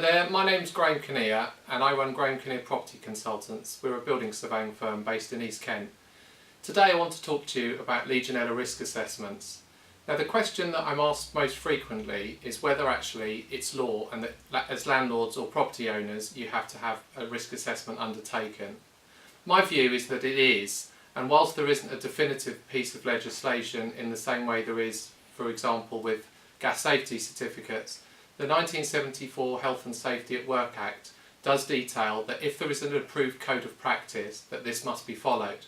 there, my name's Graham Kinnear and I run Graham Kinnear Property Consultants. We're a building surveying firm based in East Kent. Today I want to talk to you about Legionella Risk Assessments. Now the question that I'm asked most frequently is whether actually it's law and that as landlords or property owners you have to have a risk assessment undertaken. My view is that it is, and whilst there isn't a definitive piece of legislation in the same way there is, for example, with gas safety certificates, the 1974 Health and Safety at Work Act does detail that if there is an approved code of practice that this must be followed.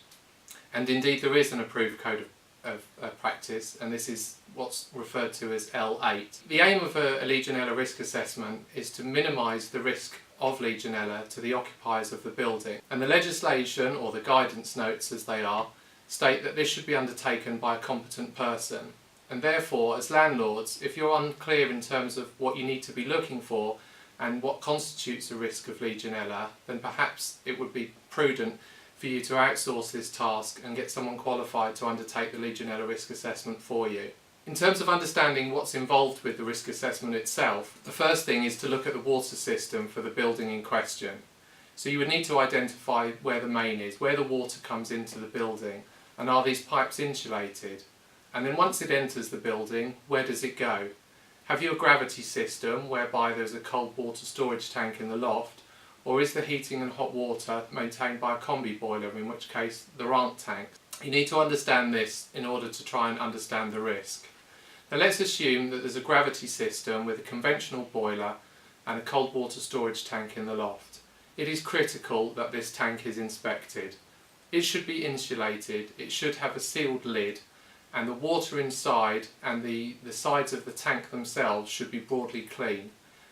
And indeed there is an approved code of practice, and this is what's referred to as L8. The aim of a Legionella risk assessment is to minimise the risk of Legionella to the occupiers of the building. And the legislation, or the guidance notes as they are, state that this should be undertaken by a competent person. And therefore, as landlords, if you're unclear in terms of what you need to be looking for and what constitutes a risk of Legionella, then perhaps it would be prudent for you to outsource this task and get someone qualified to undertake the Legionella risk assessment for you. In terms of understanding what's involved with the risk assessment itself, the first thing is to look at the water system for the building in question. So you would need to identify where the main is, where the water comes into the building, and are these pipes insulated? And then once it enters the building, where does it go? Have you a gravity system whereby there's a cold water storage tank in the loft, or is the heating and hot water maintained by a combi boiler, in which case there aren't tanks? You need to understand this in order to try and understand the risk. Now let's assume that there's a gravity system with a conventional boiler and a cold water storage tank in the loft. It is critical that this tank is inspected. It should be insulated, it should have a sealed lid, and the water inside and the sides of the tank themselves should be broadly clean.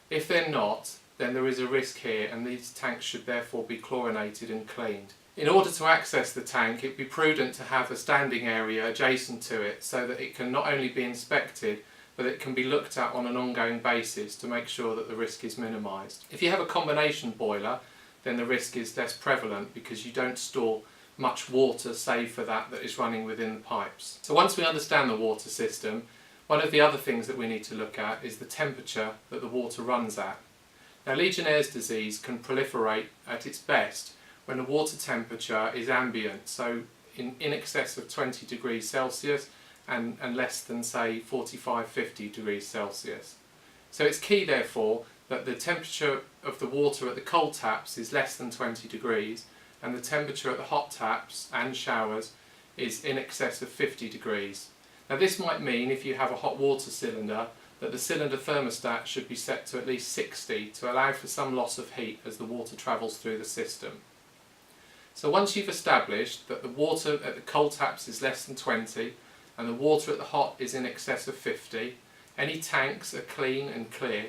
If they're not, then there is a risk here, and these tanks should therefore be chlorinated and cleaned. In order to access the tank, it would be prudent to have a standing area adjacent to it so that it can not only be inspected, but it can be looked at on an ongoing basis to make sure that the risk is minimised. If you have a combination boiler, then the risk is less prevalent because you don't store much water save for that is running within the pipes. So once we understand the water system, one of the other things that we need to look at is the temperature that the water runs at. Now Legionnaire's disease can proliferate at its best when the water temperature is ambient, so in excess of 20 degrees Celsius and less than say 45-50 degrees Celsius. So it's key therefore that the temperature of the water at the cold taps is less than 20 degrees and the temperature at the hot taps and showers is in excess of 50 degrees. Now this might mean if you have a hot water cylinder that the cylinder thermostat should be set to at least 60 to allow for some loss of heat as the water travels through the system. So once you've established that the water at the cold taps is less than 20 and the water at the hot is in excess of 50, any tanks are clean and clear,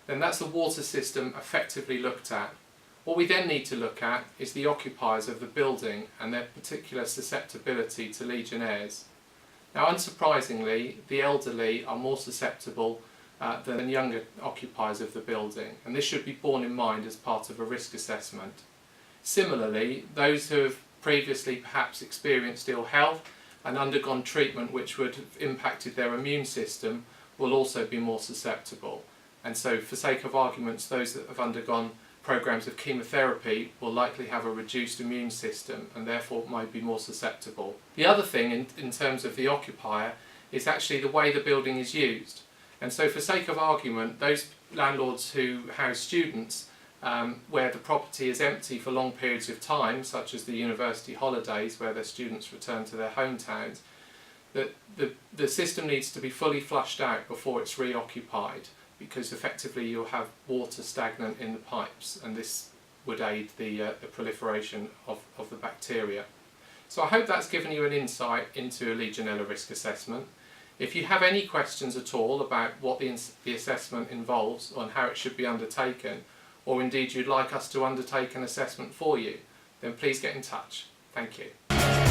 then that's the water system effectively looked at. What we then need to look at is the occupiers of the building and their particular susceptibility to Legionnaires. Now unsurprisingly, the elderly are more susceptible than younger occupiers of the building, and this should be borne in mind as part of a risk assessment. Similarly, those who have previously perhaps experienced ill health and undergone treatment which would have impacted their immune system will also be more susceptible. And so for sake of arguments, those that have undergone programs of chemotherapy will likely have a reduced immune system and therefore might be more susceptible. The other thing in terms of the occupier is actually the way the building is used. And so for sake of argument, those landlords who house students where the property is empty for long periods of time, such as the university holidays where their students return to their hometowns, that the system needs to be fully flushed out before it's reoccupied, because effectively you'll have water stagnant in the pipes and this would aid the proliferation of the bacteria. So I hope that's given you an insight into a Legionella risk assessment. If you have any questions at all about what the assessment involves and how it should be undertaken, or indeed you'd like us to undertake an assessment for you, then please get in touch. Thank you.